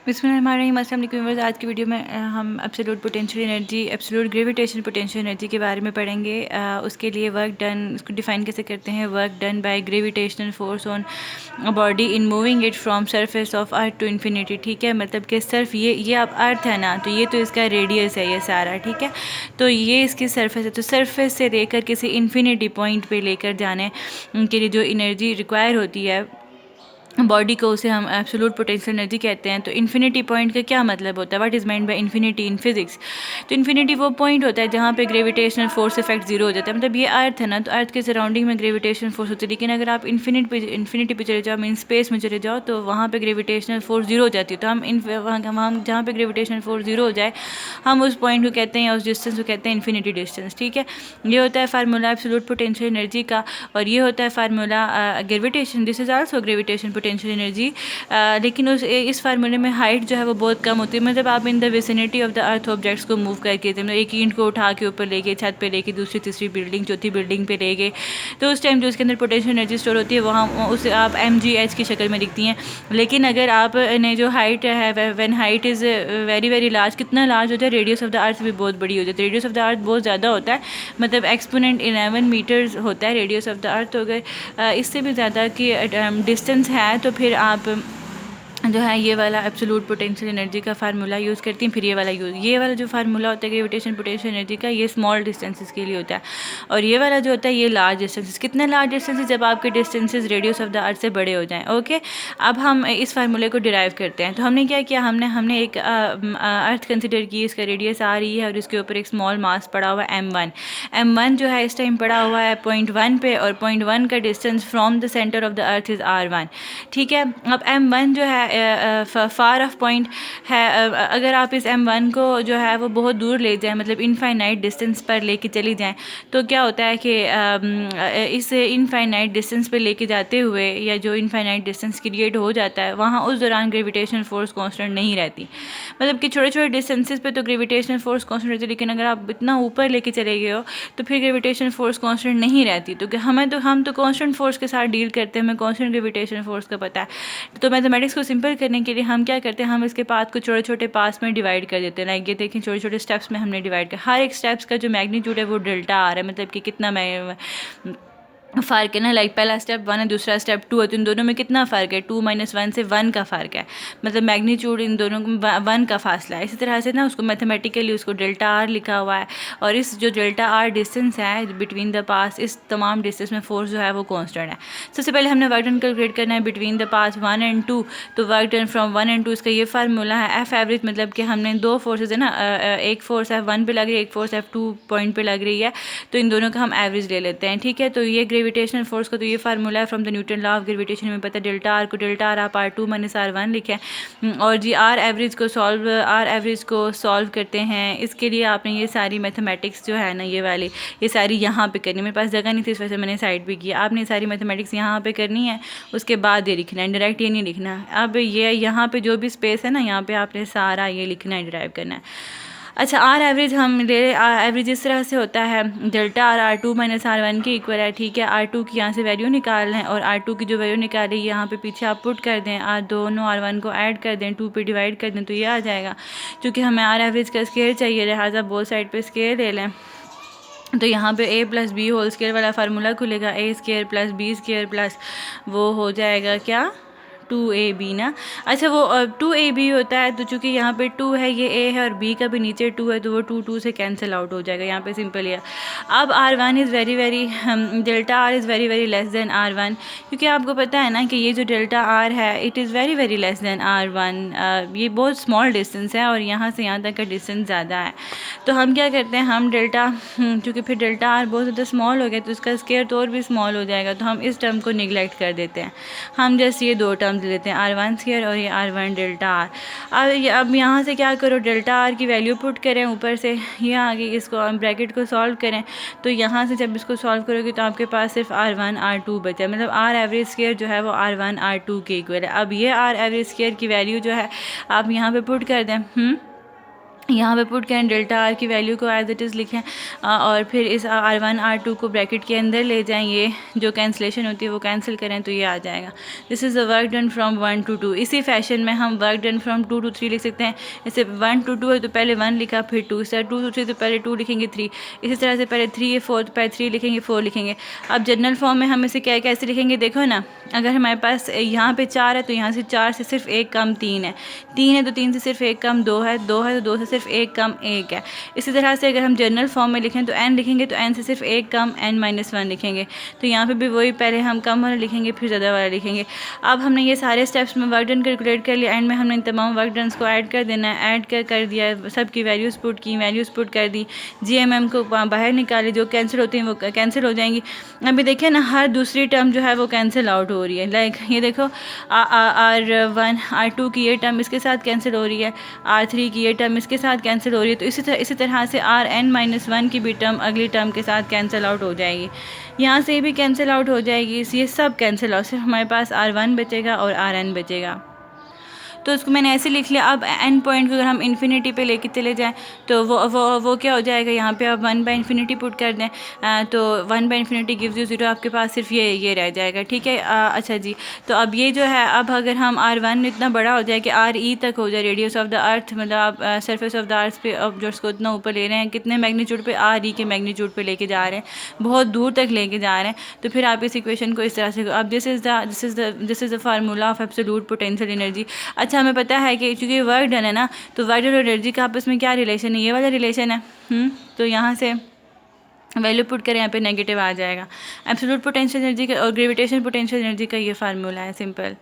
बिस्मिल्लाहिर्रहमानिर्रहीम। अस्सलाम वालेकुम व्यूअर्स। आज की वीडियो में हम absolute potential energy, absolute gravitational potential energy के बारे में पढ़ेंगे। उसके लिए वर्क डन, उसको डिफाइन कैसे करते हैं। Work done by gravitational force on body in moving it from surface of earth to infinity. ठीक है, मतलब कि सिर्फ ये अब अर्थ है ना, तो ये तो इसका रेडियस है ये सारा। ठीक है, तो ये इसकी सरफेस है, तो सरफेस से लेकर किसी इन्फिनिटी पॉइंट पे लेकर जाने के लिए जो एनर्जी रिक्वायर होती है बॉडी को, उसे हम एब्सोल्यूट पोटेंशियल एनर्जी कहते हैं। तो इन्फिनिटी पॉइंट का क्या मतलब होता है, what is meant by infinity in physics. तो इन्फिनिटी वो पॉइंट होता है जहाँ पे ग्रेविटेशनल फोर्स इफेक्ट जीरो हो जाता है। मतलब ये अर्थ है ना, तो अर्थ के सराउंडिंग में ग्रेविटेशनल फोर्स होती है, लेकिन अगर आप इन्फिनिटी पे चले जाओ, मीन स्पेस में चले जाओ, तो वहाँ पे ग्रेविटेशनल फोर्स जीरो हो जाती है। तो हम वहाँ जहाँ पे ग्रेविटेशनल फोर्स जीरो हो जाए, हम उस पॉइंट को कहते हैं, उस डिस्टेंस को कहते हैं इन्फिनिटी डिस्टेंस। ठीक है, ये होता है फार्मूला एब्सोल्यूट पोटेंशियल एनर्जी का, और ये होता है formula gravitation, this is also gravitation potential energy. लेकिन इस फार्मूले में हाइट जो है वो बहुत कम होती है। मतलब आप in the vicinity of the earth objects को मूव करके, मतलब एक ईंट को उठा के ऊपर लेके, छत पे लेके, दूसरी तीसरी बिल्डिंग चौथी बिल्डिंग पे ले गए, तो उस टाइम जो उसके अंदर पोटेंशियल एनर्जी स्टोर होती है वहाँ उसे आप mgh की शक्ल में दिखती हैं। लेकिन अगर आप ने जो हाइट है, when height is very very large, कितना लार्ज होता है, रेडियस ऑफ द अर्थ भी बहुत बड़ी हो जाती है। रेडियस ऑफ द अर्थ बहुत ज़्यादा होता है, मतलब एक्सपोनेंट 11 मीटर्स होता है रेडियस ऑफ द अर्थ। तो अगर इससे भी ज़्यादा की डिस्टेंस है, तो फिर आप जो है ये वाला एब्सोल्यूट पोटेंशियल एनर्जी का फार्मूला यूज़ करती हैं। फिर ये वाला जो फार्मूला होता है ग्रेविटेशन पोटेंशियल एनर्जी का, ये स्मॉल डिस्टेंसेस के लिए होता है, और ये वाला जो होता है ये लार्ज डिस्टेंसेस। कितने लार्ज डिस्टेंसेस, जब आपके distances radius of the earth से बड़े हो जाएं। ओके, अब हम इस फार्मूले को डिराइव करते हैं। तो हमने क्या किया, हमने एक अर्थ कंसिडर की, इसका रेडियस आ रही है और इसके ऊपर एक स्मॉल मास पड़ा हुआ है m1 जो है इस टाइम पड़ा हुआ है 0.1 पे, और 0.1 का distance from the centre of the earth is r1। ठीक है, अब m1 जो है फार ऑफ पॉइंट है। अगर आप इस m1 को जो है वो बहुत दूर ले जाएं, मतलब इनफाइनाइट डिस्टेंस पर लेके चली जाएं, तो क्या होता है कि इस इनफाइनाइट डिस्टेंस पे लेके जाते हुए, या जो इनफाइनाइट डिस्टेंस क्रिएट हो जाता है, वहाँ उस दौरान ग्रेविटेशनल फोर्स कांस्टेंट नहीं रहती। मतलब कि छोटे छोटे डिस्टेंसेस पे तो ग्रेविटेशनल फोर्स कांस्टेंट रहती है, लेकिन अगर आप इतना ऊपर लेके चले गए हो तो फिर ग्रेविटेशनल फोर्स कांस्टेंट नहीं रहती। तो हम तो कांस्टेंट फोर्स के साथ डील करते हैं, हमें कांस्टेंट ग्रेविटेशनल फोर्स का पता है। तो मैथमेटिक्स को सिंपल करने के लिए हम क्या करते हैं, हम इसके पाथ को छोटे छोटे पास में डिवाइड कर देते हैं। लाइक ये देखें, छोटे छोटे स्टेप्स में हमने डिवाइड कर, हर एक स्टेप्स का जो मैग्नीट्यूड है वो डेल्टा आ रहा है, मतलब कि कितना फ़र्क है ना। लाइक पहला स्टेप 1 है, दूसरा स्टेप 2 है, तो इन दोनों में कितना फ़र्क है, 2 - 1 से 1 का फ़र्क है, मतलब मैग्नीट्यूड इन दोनों में 1 का फासला है। इसी तरह से ना उसको मैथमेटिकली उसको डेल्टा आर लिखा हुआ है, और इस जो डेल्टा आर डिस्टेंस है बिटवीन द पास, इस तमाम डिस्टेंस में फोर्स जो है वो कांस्टेंट है। सबसे पहले हमने वर्क डन कैलकुलेट करना है बिटवीन द पास 1 और 2। तो वर्क डन फ्रॉम 1 और 2, इसका ये फार्मूला है एफ एवरेज, मतलब कि हमने दो फोर्सेज है ना, एक फोर्स F1 पे लग रही है, एक फोर्स F2 पॉइंट पे लग रही है, तो इन दोनों का हम एवरेज ले लेते हैं। ठीक है, तो ये ग्रेविटेशनल फोर्स का तो ये फार्मूला है from the Newton law of gravitation में पता है। डेल्टा आर को डेल्टा आर आप R2 - R1 लिखें, और जी आर एवरेज को सॉल्व करते हैं। इसके लिए आपने ये सारी मैथमेटिक्स जो है ना, ये सारी यहाँ पे करनी। मेरे पास जगह नहीं थी, इस वजह से मैंने साइड पे किया। आपने सारी मैथमेटिक्स यहाँ पे करनी है, उसके बाद ये लिखना है, डायरेक्ट ये नहीं लिखना है। अब ये यहाँ पे जो भी स्पेस है ना, यहाँ पे आपने सारा ये लिखना है, डिराइव करना है। अच्छा, आर एवरेज हम ले, आर एवरेज इस तरह से होता है, डेल्टा आर R2 - R1 के इक्वल है। ठीक है, R2 की यहाँ से वैल्यू निकालना है, और R2 की जो वैल्यू निकाली यहाँ पे पीछे आप पुट कर दें, दोनों R1 को ऐड कर दें, 2 पे डिवाइड कर दें, तो ये आ जाएगा। क्योंकि हमें आर एवरेज का स्केयर चाहिए, लिहाजा बोथ साइड पे स्केयर ले लें। तो यहाँ पे a + b होल स्केयर वाला फार्मूला खुलेगा, a² + b² प्लस वो हो जाएगा क्या, 2ab ना। अच्छा, वो 2ab होता है, तो चूँकि यहाँ पे 2 है, ये a है, और b का भी नीचे 2 है, तो वो 2 से कैंसिल आउट हो जाएगा। यहाँ पे सिंपल है। अब R1 is very very delta R is very very less than R1, क्योंकि आपको पता है ना कि ये जो डेल्टा आर है it is very very less than R1। ये बहुत स्मॉल डिस्टेंस है, और यहाँ से यहाँ तक का डिस्टेंस ज़्यादा है। तो हम क्या करते हैं, हम डेल्टा, क्योंकि फिर डेल्टा आर बहुत ज़्यादा स्मॉल हो गया, तो उसका स्केयर तो और भी स्मॉल हो जाएगा, तो हम इस टर्म को निगलेक्ट कर देते हैं। हम जस्ट ये दो टर्म्स लेते हैं, R1² और ये R1 डेल्टा आर। अब यहाँ से क्या करो, डेल्टा आर की वैल्यू पुट करें ऊपर से, ये आगे इसको ब्रैकेट को सॉल्व करें। तो यहाँ से जब इसको सॉल्व करोगे तो आपके पास सिर्फ R1 R2 बचा, मतलब आर एवरेज स्केयर जो है वो R1 R2 के इक्वल है। अब ये आर एवरेज स्केयर की वैल्यू जो है आप यहाँ पे पुट कर दें, यहाँ पे पुट करें, डेल्टा आर की वैल्यू को एज इट इज़ लिखें और फिर इस R1 R2 को ब्रैकेट के अंदर ले जाएं, ये जो कैंसिलेशन होती है वो कैंसिल करें तो ये आ जाएगा। This is the work done from 1 to 2। इसी फैशन में हम वर्क डन फ्रॉम 2 to 3 लिख सकते हैं। जैसे 1 to 2 है तो पहले 1 लिखा फिर 2, इस तरह 2 to 3 तो पहले 2 लिखेंगे 3, इसी तरह से पहले 3 है 4 तो पहले 3 लिखेंगे 4 लिखेंगे। अब जनरल फॉर्म में हम इसे क्या कैसे लिखेंगे देखो ना, अगर हमारे पास यहाँ पे 4 है तो यहाँ से 4 से सिर्फ एक कम 3 है, 3 है तो 3 से सिर्फ एक कम 2 है, 2 है तो 2 से सिर्फ एक कम 1 है। इसी तरह से अगर हम जनरल फॉर्म में लिखें तो n लिखेंगे तो n से सिर्फ एक कम n-1 लिखेंगे। तो यहाँ पे भी वही, पहले हम कम वाला लिखेंगे फिर ज़्यादा वाला लिखेंगे। अब हमने ये सारे स्टेप्स में वर्क डन कैलकुलेट कर लिया, एंड में हमने इन तमाम वर्क डन को ऐड कर देना है। ऐड कर दिया, सबकी वैल्यूज़ पुट की, वैल्यूज़ पुट कर दी, GMM को बाहर निकाली, जो कैंसिल होती हैं वो कैंसिल हो जाएंगी। अभी देखिए ना, हर दूसरी टर्म जो है वो कैंसिल आउट हो रही है। लाइक ये देखो R1 R2 की ये टर्म इसके साथ कैंसिल हो रही है, R3 की ये टर्म इसके साथ कैंसिल हो रही है। तो इसी तरह से Rn-1 की भी टर्म अगली टर्म के साथ कैंसिल आउट हो जाएगी, यहाँ से भी कैंसिल आउट हो जाएगी, ये सब कैंसिल आउट, सिर्फ हमारे पास R1 बचेगा और Rn बचेगा। तो उसको मैंने ऐसे लिख लिया। अब एंड पॉइंट को अगर हम इन्फिनिटी पे लेके चले जाएं तो वो क्या हो जाएगा, यहाँ पे आप 1/∞ पुट कर दें तो 1/∞ गिव्स यू 0, आपके पास सिर्फ ये रह जाएगा। ठीक है, अच्छा जी। तो अब ये जो है, अब अगर हम R1 इतना बड़ा हो जाए कि RE तक हो जाए, रेडियस ऑफ द अर्थ, मतलब आप सरफेस ऑफ द अर्थ पे ऑब्जेक्ट्स को इतना ऊपर ले रहे हैं, कितने मैग्नीट्यूड पे, RE के मैग्नीट्यूड पे लेके जा रहे हैं, बहुत दूर तक लेके जा रहे हैं। तो फिर आप इस इक्वेशन को इस तरह से, अब this is the formula of absolute potential energy. अच्छा, हमें पता है कि चूँकि वर्क डन है ना, तो वर्क डन और एनर्जी का आपस में क्या रिलेशन है, ये वाला रिलेशन है। तो यहाँ से वैल्यू पुट करें, यहाँ पे नेगेटिव आ जाएगा। एब्सोल्यूट पोटेंशियल एनर्जी का और ग्रेविटेशन पोटेंशियल एनर्जी का ये फार्मूला है, सिंपल।